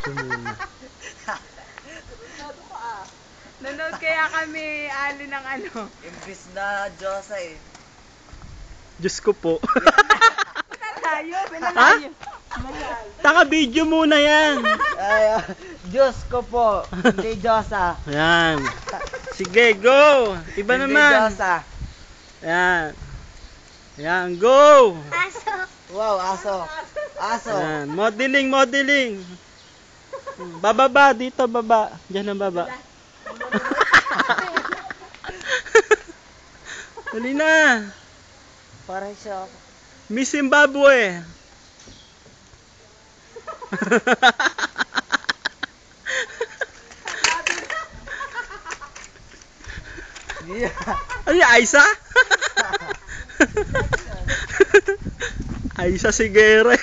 Ito muna. Nanood kaya kami, Ali, ng ano. Imbis na Diyosa eh. Diyos ko po. Pinalayo, pinalayo. Taka video muna yan. Ay, Diyos ko po, hindi Diyosa. Yan. Sige, go. Iba Hindi naman. Diyosa. Yan. Yan, go. Wow, aso. Aso. Yan. Modeling, modeling. Bababa, dito baba. Diyan ang baba. Dali na. Parang siya. Miss Zimbabwe. Yeah. Ay, Aisa? Aisa Sigere.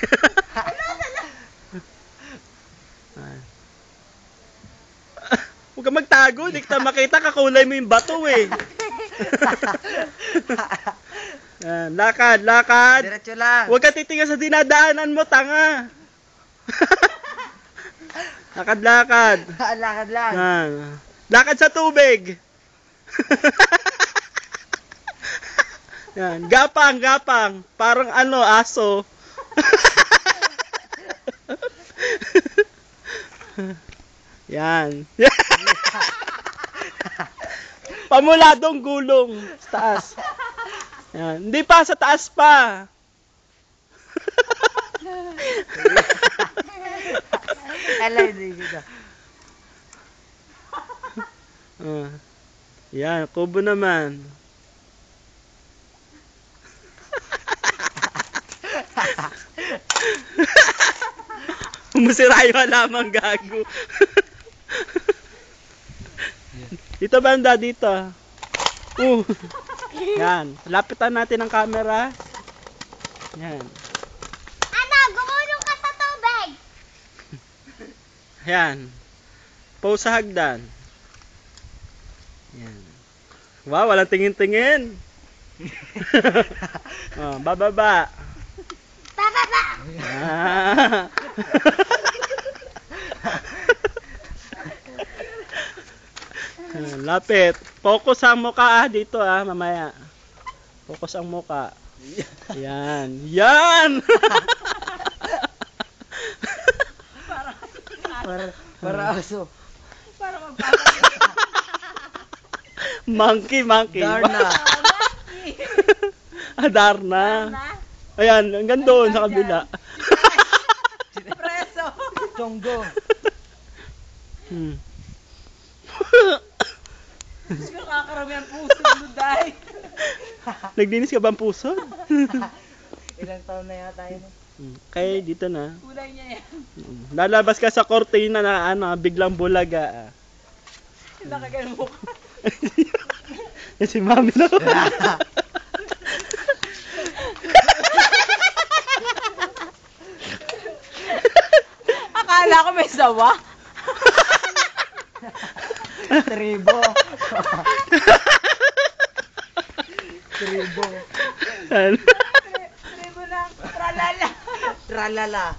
Huwag ka magtago, hindi kita makita, kakulay mo yung bato eh. Yan, lakad, lakad. Diretso lang. Huwag ka titingnan sa dinadaanan mo, tanga. Lakad, lakad. Lakad lang. Yan. Lakad sa tubig. Yan, gapang, gapang. Parang ano, aso. Yan. Pamuladong gulong sa taas. Yan. Hindi pa, sa taas pa. Alay, dito. Yan, kubo naman. Umusira yung halaman, gago. Dito banda, dito. Yan, lapitan natin ang camera. Yan. Ano, gumulong ka sa tubig! Yan. Pause sa hagdan. Yan. Wow, walang tingin-tingin. Oh, bababa. Bababa! Ah. Lapit. Focus ang mukha dito mamaya. Focus ang mukha. Yan. Yan! Para aso. Para magpapagod. Monkey, monkey. Darna. Darna. Ayan, hanggang doon sa kabila. Preso. Chonggo. Gusto nakakarami ang puso mo, Day. Nagdinis ka ba ang puso? Ilang taon na yata yun? Kaya dito na. Kulay niya yan. Lalabas ka sa kortina na biglang bulaga. Nakaganon mo. Yan si mami na. Akala ko may sawa. Tribo. Tribo. Tribo lang. Tralala. Tralala.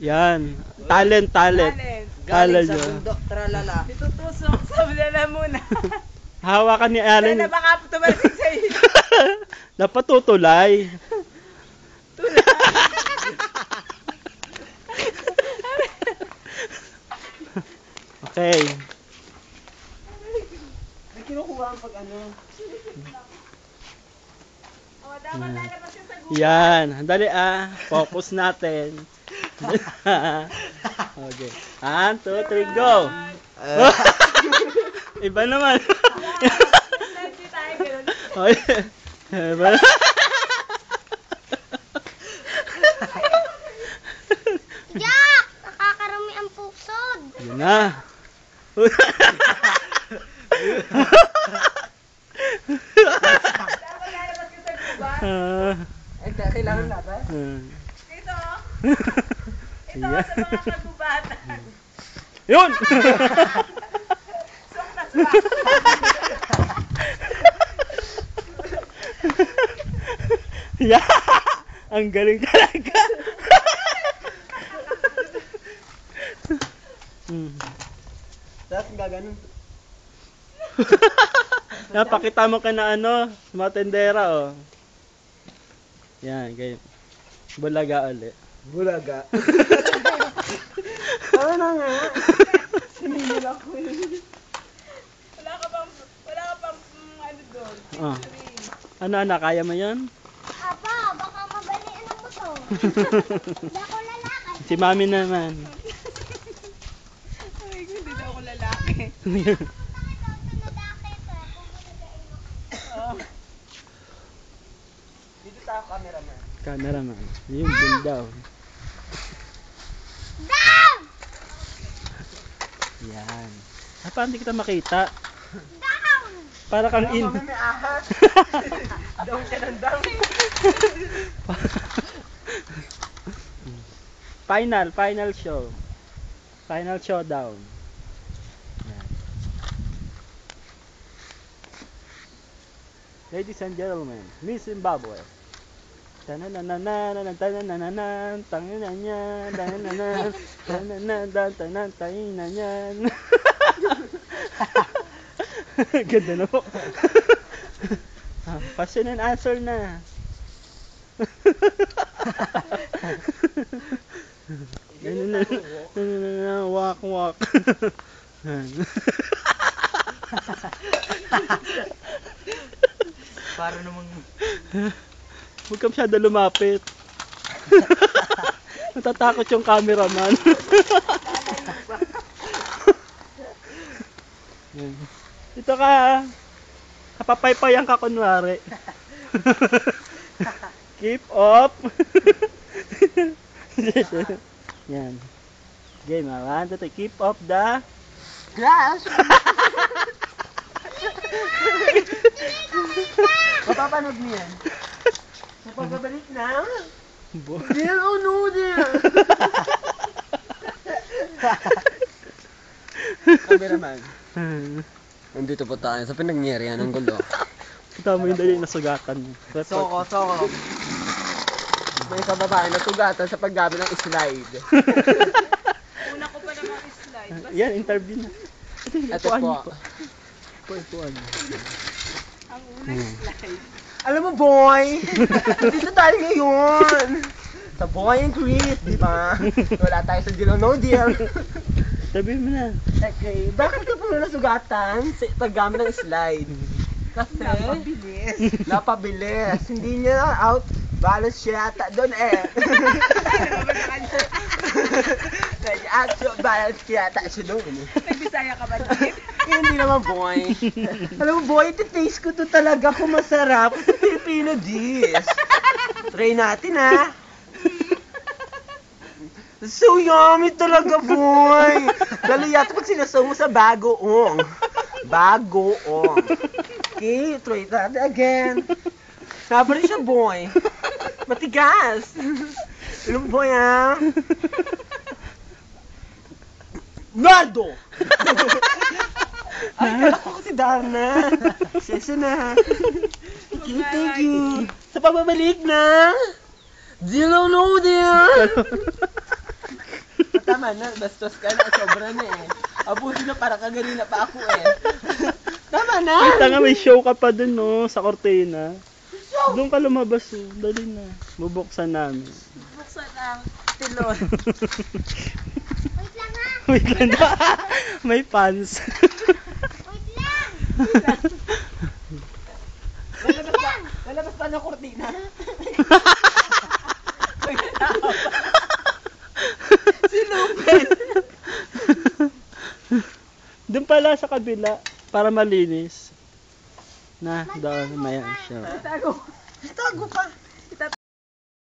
Yan. Talent, talent. Talent. Galing Talent sa yun. bundok, tralala. Itutusok sa bulala muna. Hawakan ni Allen. Sana baka tumalik sa iyo. Napatutulay. Okay. May kinukuha ang pag ano. O, dapat lalabas yung sa gulo. Yan. Dali focus natin. Okay. 1, 2, 3, go! Iba naman. Selfie tayo, ganun. Okay. Iba naman. Jack! Nakakarami ang pusod! Yun na. Dapat lalabas yung sa guba. Ay, kailangan natin. Ito, ito sa mga kagubatan. Yun! Sok na swak. Yeah! Ang galing talaga. Tapos gaganon. Napakita mo ka na ano, mga tendera, oh. Yan, ganyan. Bulaga ulit. Bulaga. Ano na nga? Sinigil ako eh. Wala ka pang ano doon. Oh. Ano, anak, kaya mo yan? Apa, baka mabalian mo to. Hindi ako lalaki. Si mami naman. Ay, hindi daw ako lalaki. Dito tayo cameraman. Cameraman. Yung ganda, oh. Down! Yan. Ah, paano hindi kita makita? Down! Para kang in. Kami may ahas. Down ka ng down. Final show. Final showdown. Yan. Ladies and gentlemen, Miss Zimbabwe. Tananananan, tananananan, tangananyan, tanananan, tanananan, tanantainanyan. Ganda na po. Question and answer na. Walk, walk. Para namang... Huwag ka masyado lumapit. Natatakot yung cameraman. Ito ka. Kapapaypayan ka kunwari. Keep up. Yan. Game, one, two, three. Keep up the Grass! Mapapanood mo yan. Mapapabalik na. Dear oh no dear. Cameraman. Nandito po tayo sa pinangyarihan ng gulo. Kita mo yung dali na sugatan. Soko. May isang babae na sugatan sa paggamit ng slide. Una ko pa naman slide. Basta Yan, interview na. Ito po. Ipuan niyo. ang unang slide. Alam mo boy, dito tayo ngayon. Sa Boy and Chris, di ba? Wala tayo sa Deal or No Deal. Sabihin mo na. Okay, bakit ka po nasugatan sa paggamit ng slide? Kasi, napabilis. Hindi niya out balance siya yata doon eh. Nag-actual balance siya yata siya doon. Nagbisaya ka ba doon? Hindi naman boy. Alam mo boy, iti-taste ko to talaga kung masarap sa Filipino dish. Try natin ha. So yummy talaga boy. Lalo yata pag sinasaw mo sa bagoong. Bagoong. Okay, try natin again. Sabi rin siya boy. Matigas. Alam mo boy ha. Nardo! Ay, kala ko si Darna. Sesa na. Okay, thank you. Sa pagbabalik na. Deal or no deal? Tama na, bastos ka na. Sobra na eh. Abuso na para kaganina pa ako eh. Tama na. Kita nga may show ka pa dun, no, sa Cortina. Doon ka lumabas, oh. Dali na. Bubuksan namin. Buksan ang tilon. Wait lang ha. Wait lang na. May fans. Wait lang. Lalabas pa ng kortina. Si Lupin. Doon pala sa kabila, para malinis. Na, doon, may show. Tago. Tago pa.